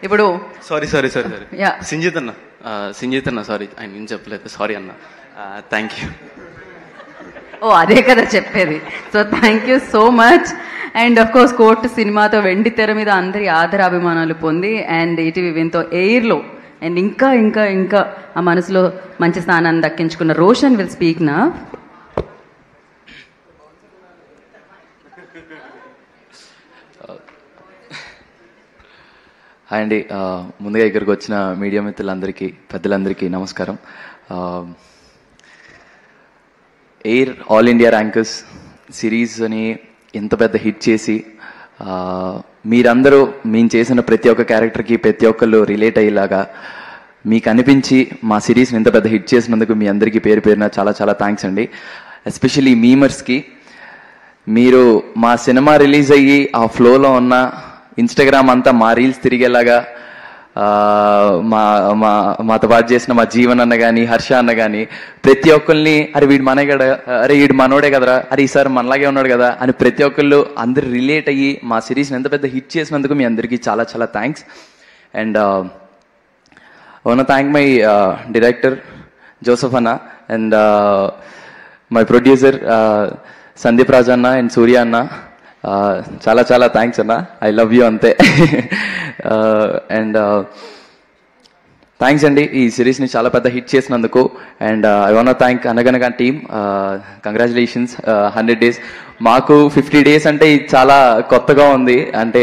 ఇప్పుడు sorry Yeah. Sinjith అన్న sorry ఆయన ఏం చెప్పలేదు, సారీ అన్న. Thank you. అదే కదా చెప్పేది. So thank you so much. And of course court సినిమాతో వెండి తెర మీద అందరి ఆదరాభిమానాలు పొంది అండ్ ఈటీవీ విన్తో ఎయిర్లో అండ్ ఇంకా ఇంకా ఇంకా ఆ మనసులో మంచి స్థానాన్ని దక్కించుకున్న రోషన్ విల్ స్పీక్ నా. హాయ్ అండి, ముందుగా ఇక్కడికి వచ్చిన మీడియా మిత్రులందరికీ, పెద్దలందరికీ నమస్కారం. Air all India rankers series అని ఎంత పెద్ద హిట్ చేసి మీరందరూ మేము చేసిన ప్రతి ఒక్క క్యారెక్టర్కి ప్రతి ఒక్కళ్ళు రిలేట్ అయ్యేలాగా మీకు అనిపించి మా సిరీస్ని ఇంత పెద్ద హిట్ చేసినందుకు మీ అందరికీ పేరు పేరున చాలా చాలా థ్యాంక్స్ అండి. ఎస్పెషల్లీ మీమర్స్కి. మీరు మా సినిమా రిలీజ్ అయ్యి ఆ ఫ్లోలో ఉన్న ఇన్స్టాగ్రామ్ అంతా మా రీల్స్ తిరిగేలాగా మాతో పాటు చేసిన మా జీవన్ అన్న కానీ, హర్ష అన్న కానీ ప్రతి ఒక్కరిని అరే వీడు మనే కదా, అరే వీడు మనోడే కదరా, అరే ఈసారి మనలాగే ఉన్నాడు కదా అని ప్రతి ఒక్కళ్ళు అందరు రిలేట్ అయ్యి మా సిరీస్ని ఎంత పెద్ద హిట్ చేసినందుకు మీ అందరికీ చాలా చాలా thanks. And I want to thank my director Joseph Anna and my producer Sandeep Raj Anna and Surya Anna. Chala chala thanks Anna, I love you ante. And thanks అండి ఈ సిరీస్ని చాలా పెద్ద హిట్ చేసినందుకు. And I want to thank అనగనగా team. Congratulations 100 days. మాకు 50 days అంటే చాలా కొత్తగా ఉంది. అంటే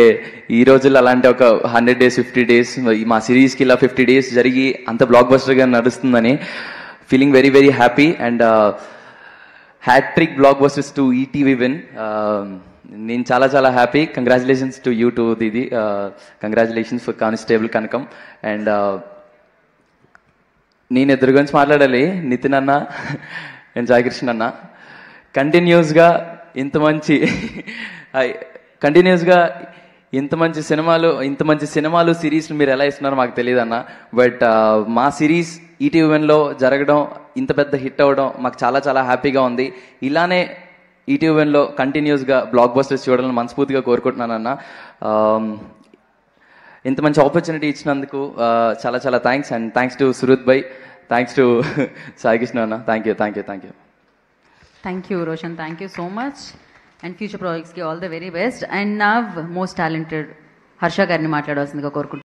ఈ రోజుల్లో అలాంటి ఒక 100 days 50 days మా సిరీస్కి ఇలా 50 days జరిగి అంత బ్లాక్ బస్టర్గా నడుస్తుందని feeling very very happy. And hat-trick block busters to ETV win. నేను చాలా చాలా happy. Congratulations to you to Didi. Congratulations for constable Kanakam. And నేను ఇద్దరి గురించి మాట్లాడాలి, నితిన్ అన్న అండ్ సాయికృష్ణ అన్న. కంటిన్యూస్గా ఇంత మంచి సినిమాలు సిరీస్లు మీరు ఎలా ఇస్తున్నారో మాకు తెలియదు అన్న. బట్ మా సిరీస్ ఈటీవీలో జరగడం, ఇంత పెద్ద హిట్ అవ్వడం మాకు చాలా చాలా హ్యాపీగా ఉంది. ఇలానే ఈటీవీలో కంటిన్యూస్గా బ్లాక్ బస్టర్స్ చూడాలని మనస్ఫూర్తిగా కోరుకుంటున్నానన్న. ఇంత మంచి ఆపర్చునిటీ ఇచ్చినందుకు చాలా చాలా thanks. And thanks to Suruth భాయ్, థ్యాంక్స్ టు సాయికృష్ణ అన్న. Thank you. Thank you Roshan, thank you so much. And future ప్రాజెక్ట్స్కి all the very best. And నా మోస్ట్ టాలెంటెడ్ హర్ష గారిని మాట్లాడవలసిందిగా కోరుకుంటున్నాను.